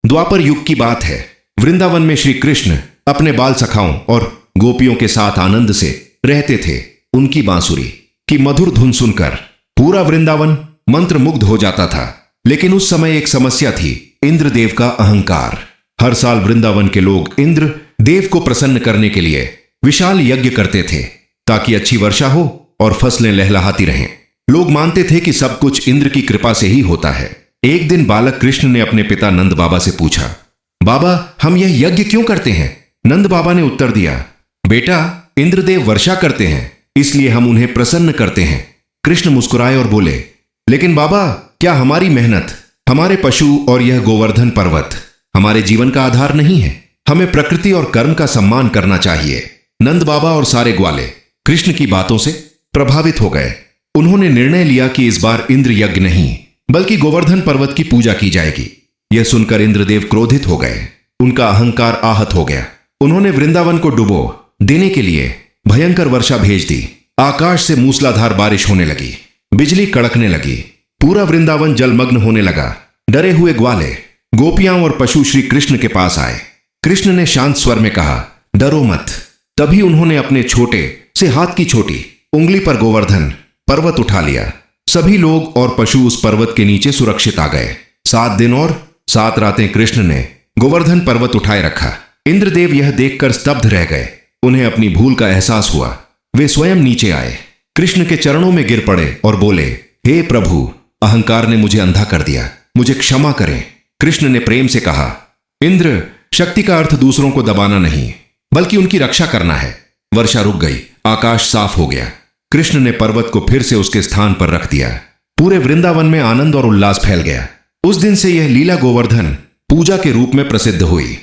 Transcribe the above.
द्वापर युग की बात है। वृंदावन में श्री कृष्ण अपने बाल सखाओं और गोपियों के साथ आनंद से रहते थे। उनकी बांसुरी की मधुर धुन सुनकर पूरा वृंदावन मंत्रमुग्ध हो जाता था। लेकिन उस समय एक समस्या थी, इंद्रदेव का अहंकार। हर साल वृंदावन के लोग इंद्र देव को प्रसन्न करने के लिए विशाल यज्ञ करते थे, ताकि अच्छी वर्षा हो और फसलें लहलहाती रहें। लोग मानते थे कि सब कुछ इंद्र की कृपा से ही होता है। एक दिन बालक कृष्ण ने अपने पिता नंद बाबा से पूछा, बाबा, हम यह यज्ञ क्यों करते हैं? नंद बाबा ने उत्तर दिया, बेटा, इंद्रदेव वर्षा करते हैं, इसलिए हम उन्हें प्रसन्न करते हैं। कृष्ण मुस्कुराए और बोले, लेकिन बाबा, क्या हमारी मेहनत, हमारे पशु और यह गोवर्धन पर्वत हमारे जीवन का आधार नहीं है? हमें प्रकृति और कर्म का सम्मान करना चाहिए। नंद बाबा और सारे ग्वाले कृष्ण की बातों से प्रभावित हो गए। उन्होंने निर्णय लिया कि इस बार इंद्र यज्ञ नहीं, बल्कि गोवर्धन पर्वत की पूजा की जाएगी। यह सुनकर इंद्रदेव क्रोधित हो गए। उनका अहंकार आहत हो गया। उन्होंने वृंदावन को डुबो देने के लिए भयंकर वर्षा भेज दी। आकाश से मूसलाधार बारिश होने लगी, बिजली कड़कने लगी, पूरा वृंदावन जलमग्न होने लगा। डरे हुए ग्वाले, गोपियां और पशु श्री कृष्ण के पास आए। कृष्ण ने शांत स्वर में कहा, डरो मत। तभी उन्होंने अपने छोटे से हाथ की छोटी उंगली पर गोवर्धन पर्वत उठा लिया। सभी लोग और पशु उस पर्वत के नीचे सुरक्षित आ गए। 7 दिन और 7 रातें कृष्ण ने गोवर्धन पर्वत उठाए रखा। इंद्रदेव यह देखकर स्तब्ध रह गए। उन्हें अपनी भूल का एहसास हुआ। वे स्वयं नीचे आए, कृष्ण के चरणों में गिर पड़े और बोले, हे प्रभु, अहंकार ने मुझे अंधा कर दिया, मुझे क्षमा करें। कृष्ण ने प्रेम से कहा, इंद्र, शक्ति का अर्थ दूसरों को दबाना नहीं, बल्कि उनकी रक्षा करना है। वर्षा रुक गई, आकाश साफ हो गया। कृष्ण ने पर्वत को फिर से उसके स्थान पर रख दिया। पूरे वृंदावन में आनंद और उल्लास फैल गया। उस दिन से यह लीला गोवर्धन पूजा के रूप में प्रसिद्ध हुई।